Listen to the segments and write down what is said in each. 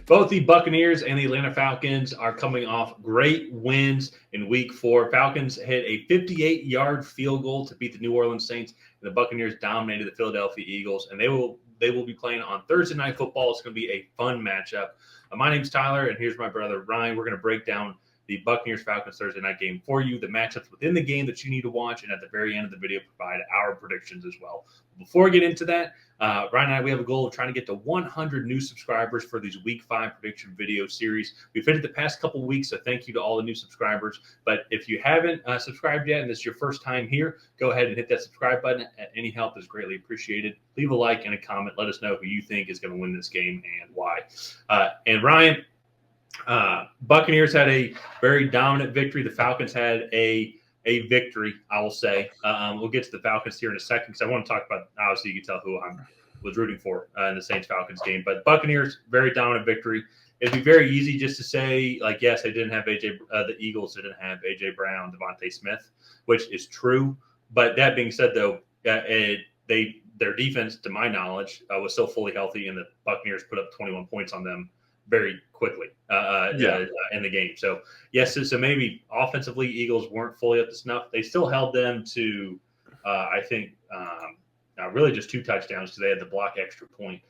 Both the Buccaneers and the Atlanta Falcons are coming off great wins in Week 4. Falcons hit a 58-yard field goal to beat the New Orleans Saints, and the Buccaneers dominated the Philadelphia Eagles. And they will be playing on Thursday Night Football. It's going to be a fun matchup. My name's Tyler, and here's my brother Ryan. We're going to break down the Buccaneers-Falcons Thursday night game for you, the matchups within the game that you need to watch, and at the very end of the video, provide our predictions as well. Before we get into that, Ryan and I, we have a goal of trying to get to 100 new subscribers for these Week 5 prediction video series. We've hit it the past couple of weeks, so thank you to all the new subscribers. But if you haven't subscribed yet and this is your first time here, go ahead and hit that subscribe button. Any help is greatly appreciated. Leave a like and a comment. Let us know who you think is going to win this game and why. And Ryan, Buccaneers had a very dominant victory. The Falcons had a victory, I will say. We'll get to the Falcons here in a second because I want to talk about, obviously, you can tell who I was rooting for in the Saints-Falcons game. But Buccaneers, very dominant victory. It'd be very easy just to say, like, yes, they didn't have the Eagles didn't have A.J. Brown, Devontae Smith, which is true. But that being said, though, their defense, to my knowledge, was still fully healthy, and the Buccaneers put up 21 points on them very quickly in the game. So, yes, so maybe offensively, Eagles weren't fully up to snuff. They still held them to, I think, really just 2 touchdowns because they had to block extra point.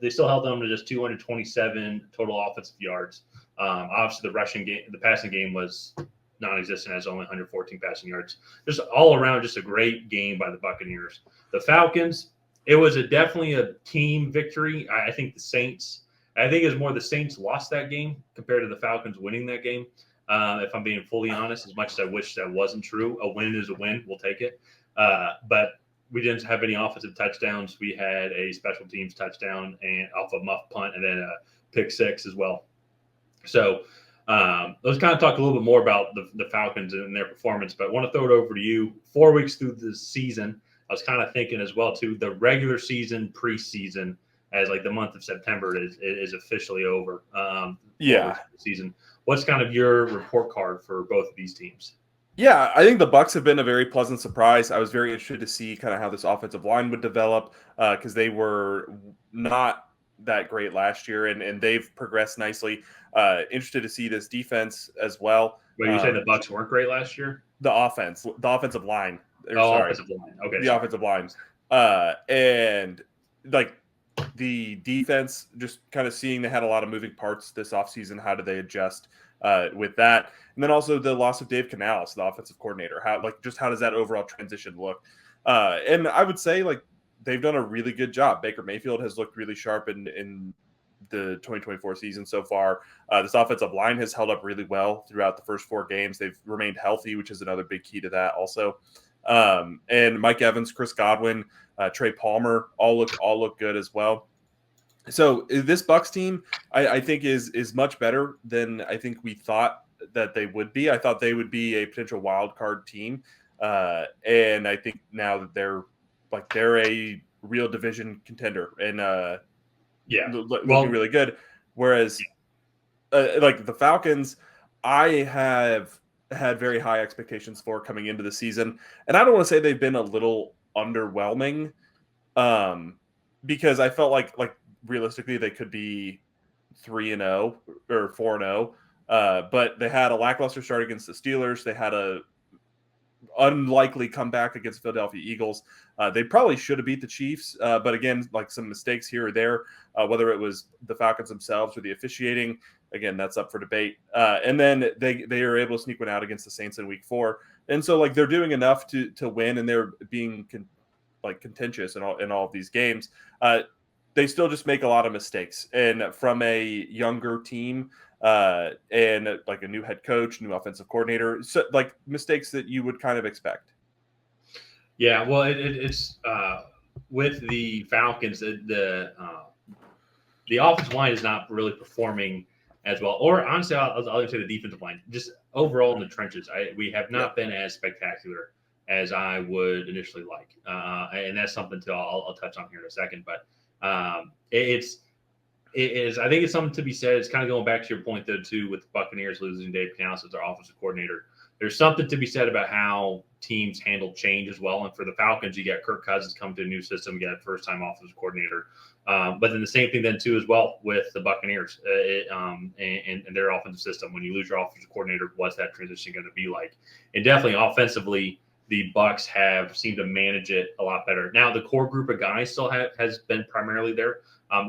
They still held them to just 227 total offensive yards. Obviously, the passing game was non-existent, as only 114 passing yards. Just all around, just a great game by the Buccaneers. The Falcons, it was definitely a team victory. I think it was more the Saints lost that game compared to the Falcons winning that game. If I'm being fully honest, as much as I wish that wasn't true, a win is a win. We'll take it. But we didn't have any offensive touchdowns. We had a special teams touchdown and off a muff punt and then a pick 6 as well. So let's kind of talk a little bit more about the Falcons and their performance. But I want to throw it over to you. 4 weeks through the season, I was kind of thinking as well, too, the regular season, preseason, as like the month of September is officially over. Season. What's kind of your report card for both of these teams? Yeah, I think the Bucs have been a very pleasant surprise. I was very interested to see kind of how this offensive line would develop because they were not that great last year, and they've progressed nicely. Interested to see this defense as well. Wait, you saying the Bucs weren't great last year? The offensive line. Offensive line. Okay, the offensive lines, and like the defense. Just kind of seeing they had a lot of moving parts this offseason. How do they adjust with that? And then also the loss of Dave Canales, the offensive coordinator. How does that overall transition look? And I would say they've done a really good job. Baker Mayfield has looked really sharp in the 2024 season so far. This offensive line has held up really well throughout the first 4 games. They've remained healthy, which is another big key to that also. And Mike Evans, Chris Godwin, Trey Palmer all look good as well. So this Bucs team, I think is much better than I think we thought that they would be. I thought they would be a potential wild card team, and I think now that they're a real division contender and looking really good. Whereas the Falcons, I have had very high expectations for coming into the season, and I don't want to say they've been a little underwhelming, because I felt like realistically they could be 3-0 or 4-0. But they had a lackluster start against the Steelers. They had a unlikely comeback against Philadelphia Eagles. They probably should have beat the Chiefs, but again, some mistakes here or there, whether it was the Falcons themselves or the officiating, again, that's up for debate. And then they are able to sneak one out against the Saints in Week 4, and so they're doing enough to win, and they're being contentious in all of these games. They still just make a lot of mistakes, and from a younger team. And a new head coach, new offensive coordinator, so mistakes that you would kind of expect. Yeah, well, it's with the Falcons, the offensive line is not really performing as well. Or honestly, I'll even say the defensive line, just overall in the trenches, we have not been as spectacular as I would initially like, and that's something I'll touch on here in a second. But I think it's something to be said. It's kind of going back to your point, though, too, with the Buccaneers losing Dave Canales as their offensive coordinator. there's something to be said about how teams handle change as well. And for the Falcons, you got Kirk Cousins come to a new system, you got a first-time offensive coordinator. But then the same thing then too as well with the Buccaneers and their offensive system. When you lose your offensive coordinator, what's that transition going to be like? And definitely offensively, the Bucs have seemed to manage it a lot better. Now the core group of guys still has been primarily there.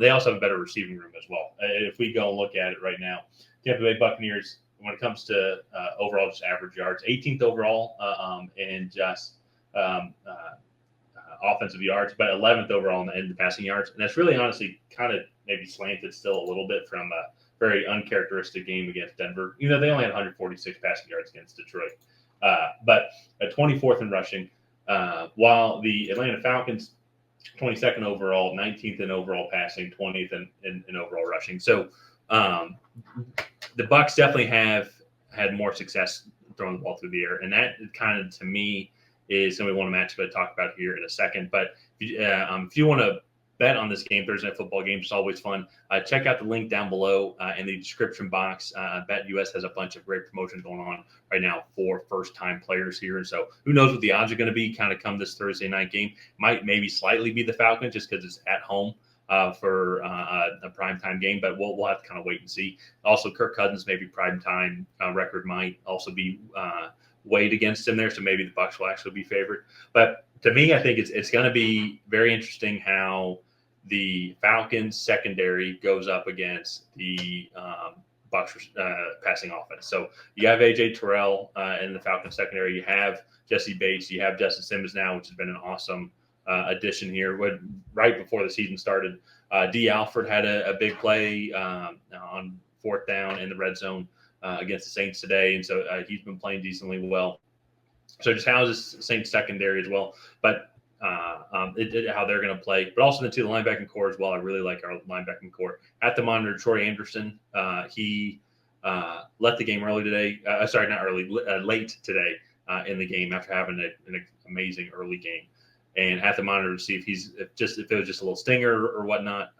They also have a better receiving room as well. If we go and look at it right now, Tampa Bay Buccaneers, when it comes to overall just average yards, 18th overall and just offensive yards, but 11th overall in the passing yards. And that's really honestly kind of maybe slanted still a little bit from a very uncharacteristic game against Denver. They only had 146 passing yards against Detroit, but a 24th in rushing, while the Atlanta Falcons, 22nd overall, 19th in overall passing, 20th in overall rushing. So the Bucs definitely have had more success throwing the ball through the air, and that kind of to me is something we want to match up to talk about here in a second. But if you want to bet on this game, Thursday Night Football game, it's always fun. Check out the link down below in the description box. BetUS has a bunch of great promotions going on right now for first-time players here. And so who knows what the odds are going to be kind of come this Thursday night game. Might maybe slightly be the Falcons just because it's at home for a primetime game, but we'll have to kind of wait and see. Also, Kirk Cousins, maybe primetime record might also be weighed against him there, so maybe the Bucs will actually be favored. But to me, I think it's going to be very interesting how the Falcons secondary goes up against the Bucs passing offense. So you have AJ Terrell in the Falcons secondary. You have Jesse Bates. You have Justin Simmons now, which has been an awesome addition here. Right before the season started, D. Alford had a big play on fourth down in the red zone against the Saints today, and so he's been playing decently well. So just houses Saints secondary as well, but how they're going to play, but also the linebacking core as well. I really like our linebacking core. At the monitor, Troy Anderson, he left the game early today. Sorry, not early, late today in the game after having an amazing early game. And at the monitor to see if it was just a little stinger or whatnot,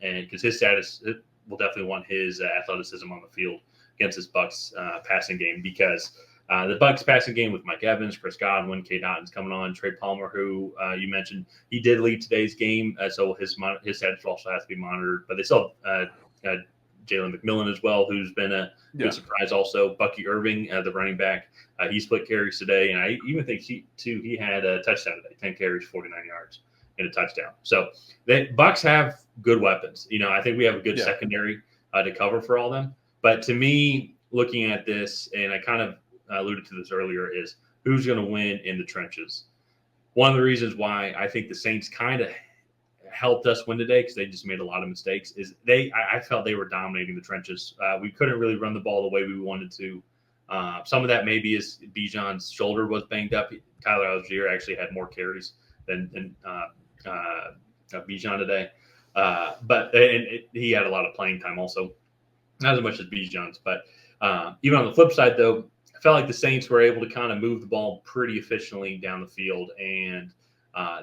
and because his status will definitely want his athleticism on the field against this Bucs passing game, because the Bucs passing game with Mike Evans, Chris Godwin, Cade Otton's coming on, Trey Palmer, who you mentioned, he did lead today's game, so his status also has to be monitored. But they still have Jalen McMillan as well, who's been a good surprise also. Bucky Irving, the running back, he split carries today, and I even think he had a touchdown today, 10 carries, 49 yards, and a touchdown. So the Bucs have good weapons. I think we have a good secondary to cover for all of them. But to me, looking at this, and I kind of alluded to this earlier, is who's going to win in the trenches. One of the reasons why I think the Saints kind of helped us win today, because they just made a lot of mistakes, is I felt they were dominating the trenches. We couldn't really run the ball the way we wanted to. Some of that maybe is Bijan's shoulder was banged up. Tyler Algier actually had more carries than Bijan today. But he had a lot of playing time also. Not as much as Bijan's, but even on the flip side, though, I felt like the Saints were able to kind of move the ball pretty efficiently down the field, and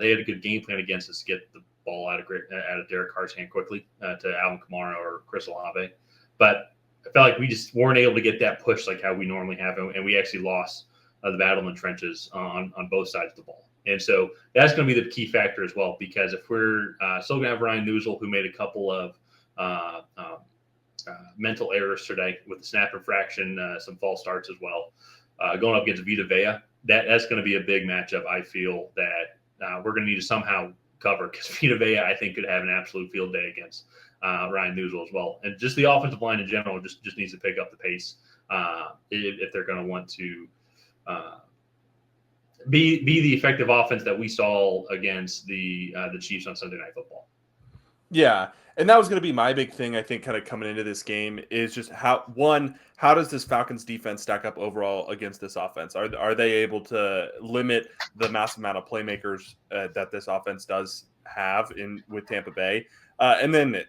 they had a good game plan against us to get the ball out of Derek Carr's hand quickly to Alvin Kamara or Chris Olave. But I felt like we just weren't able to get that push like how we normally have, and we actually lost the battle in the trenches on both sides of the ball. And so that's going to be the key factor as well, because if we're still going to have Ryan Newsel, who made a couple of mental errors today with the snap infraction, some false starts as well, going up against Vita Vea, that's going to be a big matchup. I feel that we're going to need to somehow cover, because Vita Vea, I think, could have an absolute field day against Ryan Newsel as well. And just the offensive line in general just needs to pick up the pace if they're going to want to be the effective offense that we saw against the Chiefs on Sunday Night Football. Yeah, and that was going to be my big thing, I think, kind of coming into this game, is just how does this Falcons defense stack up overall against this offense? Are they able to limit the massive amount of playmakers that this offense does have with Tampa Bay? And then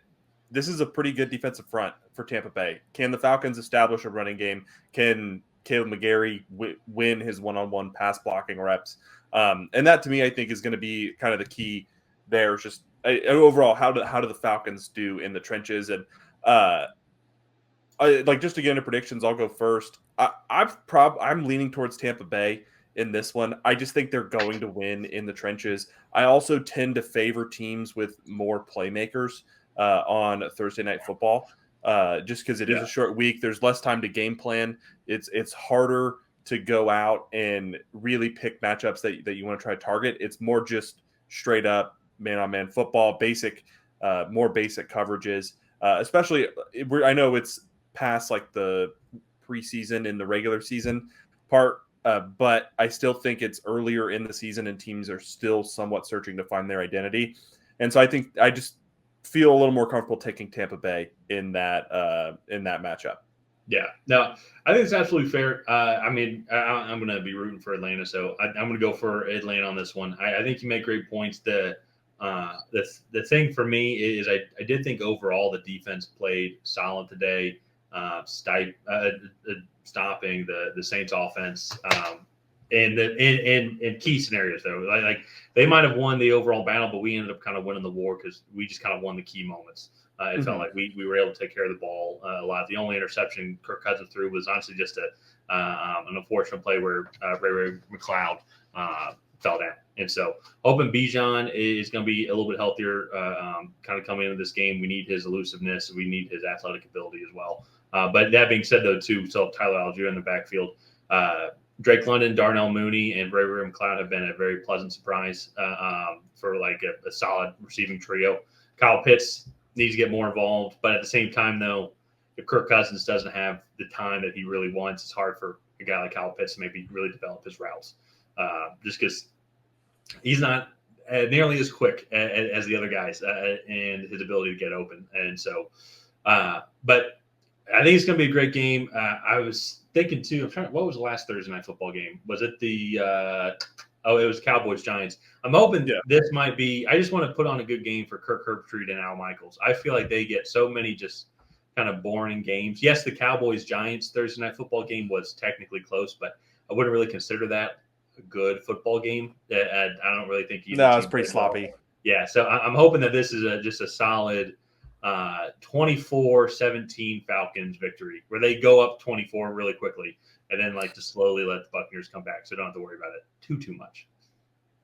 this is a pretty good defensive front for Tampa Bay. Can the Falcons establish a running game? Can Caleb McGarry win his one-on-one pass blocking reps? And that, to me, I think is going to be kind of the key there. Just overall, how do the Falcons do in the trenches? And like just to get into predictions, I'll go first. I'm leaning towards Tampa Bay in this one. I just think they're going to win in the trenches. I also tend to favor teams with more playmakers on Thursday Night Football, just because it is Yeah. a short week. There's less time to game plan. It's harder to go out and really pick matchups that you want to try to target. It's more just straight up man-on-man football, more basic coverages. Especially, I know it's past like the preseason and the regular season part, but I still think it's earlier in the season and teams are still somewhat searching to find their identity. And so I think I just feel a little more comfortable taking Tampa Bay in that matchup. Yeah, no, I think it's absolutely fair. I mean, I'm going to be rooting for Atlanta, so I'm going to go for Atlanta on this one. I think you make great points. The thing for me is I did think overall the defense played solid today, stopping the Saints offense. In key scenarios though, like they might have won the overall battle, but we ended up kind of winning the war because we just kind of won the key moments. It felt like we were able to take care of the ball a lot. The only interception Kirk Cousins threw was honestly just an unfortunate play where Ray McLeod fell down. And so hoping Bijan is going to be a little bit healthier kind of coming into this game. We need his elusiveness. We need his athletic ability as well. But that being said, though, too, so Tyler Algier in the backfield. Drake London, Darnell Mooney, and Ray McLeod have been a very pleasant surprise for like a solid receiving trio. Kyle Pitts needs to get more involved, but at the same time, though, if Kirk Cousins doesn't have the time that he really wants, it's hard for a guy like Kyle Pitts to maybe really develop his routes, just because he's not nearly as quick as the other guys and his ability to get open. And so, but I think it's going to be a great game. I was thinking too. What was the last Thursday night football game? Was it the? It was Cowboys Giants. I'm hoping this might be. I just want to put on a good game for Kirk Herbstreit and Al Michaels. I feel like they get so many just kind of boring games. Yes, the Cowboys Giants Thursday night football game was technically close, but I wouldn't really consider that a good football game. I don't really think either. No, it's pretty sloppy. Well. Yeah, so I'm hoping that this is just a solid 24-17 Falcons victory where they go up 24 really quickly and then like to slowly let the Buccaneers come back, so don't have to worry about it too much.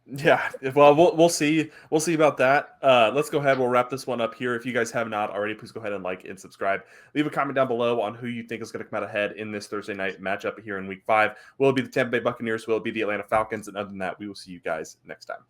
Yeah, well, we'll see. We'll see about that. Let's go ahead. We'll wrap this one up here. If you guys have not already, please go ahead and like and subscribe. Leave a comment down below on who you think is going to come out ahead in this Thursday night matchup here in Week 5. Will it be the Tampa Bay Buccaneers? Will it be the Atlanta Falcons? And other than that, we will see you guys next time.